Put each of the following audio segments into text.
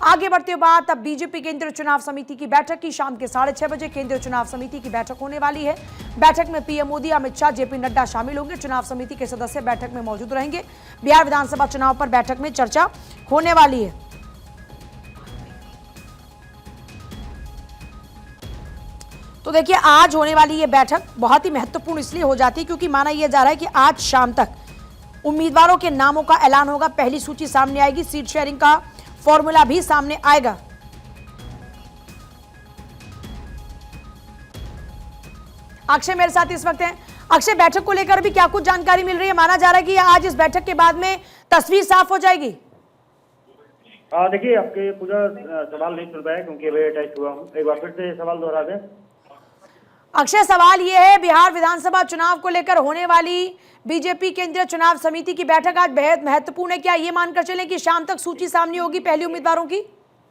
आगे बढ़ते हुए बात अब बीजेपी केंद्रीय चुनाव समिति की बैठक की। शाम के 6:30 बजे केंद्रीय चुनाव समिति की बैठक होने वाली है। बैठक में पीएम मोदी, अमित शाह, जेपी नड्डा शामिल होंगे। चुनाव समिति के सदस्य बैठक में मौजूद रहेंगे। बिहार विधानसभा चुनाव पर बैठक में चर्चा होने वाली है। तो देखिए, आज होने वाली ये बैठक बहुत ही महत्वपूर्ण इसलिए हो जाती है क्योंकि माना यह जा रहा है कि आज शाम तक उम्मीदवारों के नामों का ऐलान होगा। पहली सूची सामने आएगी, सीट शेयरिंग का फॉर्मूला भी सामने आएगा। अक्षय मेरे साथ इस वक्त हैं। अक्षय, बैठक को लेकर भी क्या कुछ जानकारी मिल रही है? माना जा रहा है कि आज इस बैठक के बाद में तस्वीर साफ हो जाएगी। देखिए, आपके पूरा सवाल नहीं सुन पाया क्योंकि अभी अटैच हुआ हूँ। एक बार फिर से सवाल दोहरा दें। अक्षय, सवाल यह है, बिहार विधानसभा चुनाव को लेकर होने वाली बीजेपी केंद्रीय चुनाव समिति की बैठक आज बेहद महत्वपूर्ण है। क्या ये मानकर चलें कि शाम तक सूची सामने होगी पहले उम्मीदवारों की?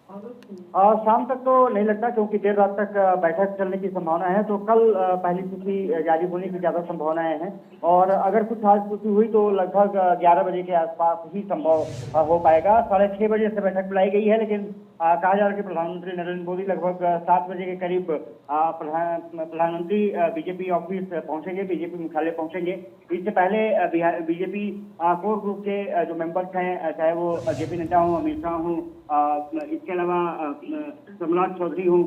शाम तक तो नहीं लगता क्योंकि देर रात तक बैठक चलने की संभावना है। तो कल पहली सूची जारी होने की ज्यादा संभावनाएं हैं और अगर कुछ आज सूची हुई तो लगभग 11 बजे के आसपास ही संभव हो पाएगा। 6:30 बजे से बैठक बुलाई गई है, लेकिन कहा जा रहा है कि प्रधानमंत्री नरेंद्र मोदी लगभग 7 बजे के करीब प्रधानमंत्री बीजेपी ऑफिस पहुंचेंगे, बीजेपी मुख्यालय पहुंचेंगे। इससे पहले बीजेपी कोर ग्रुप के जो मेंबर्स हैं, चाहे वो जेपी नड्डा हो, अमित शाह हो, इसके अलावा सोमनाथ चौधरी हो,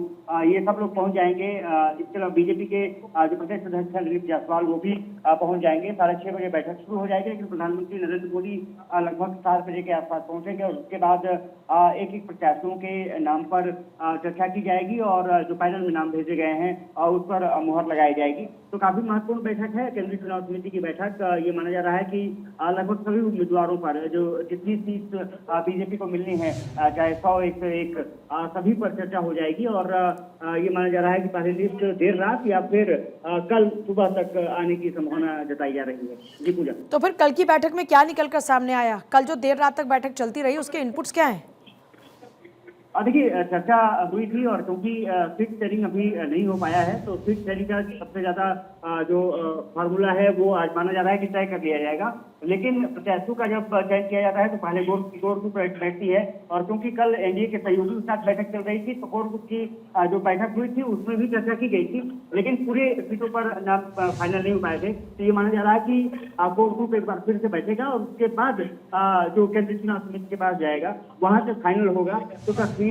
ये सब लोग पहुंच जाएंगे। इसके अलावा बीजेपी के जो प्रदेश अध्यक्ष हैं दिलीप जायसवाल, वो भी पहुंच जाएंगे। 6:30 बजे बैठक शुरू हो जाएगी, लेकिन प्रधानमंत्री नरेंद्र मोदी लगभग 7 बजे के आसपास पहुंचेंगे और उसके बाद एक एक प्रत्याशियों के नाम पर चर्चा की जाएगी और जो पैनल में नाम भेजे गए हैं उस पर मुहर लगाई जाएगी। तो काफी महत्वपूर्ण बैठक है केंद्रीय चुनाव समिति की बैठक। ये माना जा रहा है कि लगभग सभी उम्मीदवारों पर जो जितनी सीट बीजेपी को मिलनी है, चाहे 100, 101, सभी पर चर्चा हो जाएगी और ये माना जा रहा है कि पहली लिस्ट देर रात या फिर कल सुबह तक आने की संभावना जताई जा रही है। जी पूजा। तो फिर कल की बैठक में क्या निकलकर सामने आया? कल जो देर रात तक बैठक चलती रही उसके इनपुट्स क्या हैं? देखिए, चर्चा हुई थी और क्योंकि सीट शेयरिंग अभी नहीं हो पाया है तो सीट शेयरिंग का सबसे ज्यादा जो फार्मूला है वो आज माना जा रहा है कि तय कर लिया जाएगा। लेकिन प्रत्याशियों का जब चयन किया जाता है तो पहले कोर ग्रुप बैठती है और क्योंकि कल एनडीए के सहयोगियों के साथ बैठक चल रही थी तो कोर ग्रुप की जो बैठक हुई थी उसमें भी चर्चा की गई थी, लेकिन पूरे सीटों पर नाम फाइनल नहीं हो पाए थे। तो ये माना जा रहा है कि कोर ग्रुप एक बार फिर से बैठेगा और उसके बाद जो केंद्रीय चुनाव समिति के पास जाएगा वहां से फाइनल होगा। तो तस्वीरें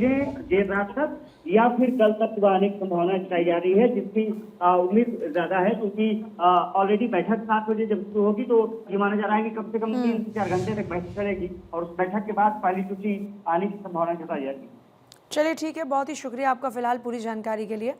देर रात तक या फिर कल तक सुबह आने की संभावना जताई जा रही है, जिसकी उम्मीद ज्यादा है क्योंकि ऑलरेडी बैठक 7 बजे जब शुरू होगी तो ये माना जा रहा है कि कम से कम 3 से 4 घंटे तक बैठक चलेगी और उस बैठक के बाद पहली सूची आने की संभावना जताई जाएगी। चलिए ठीक है, बहुत ही शुक्रिया आपका फिलहाल पूरी जानकारी के लिए।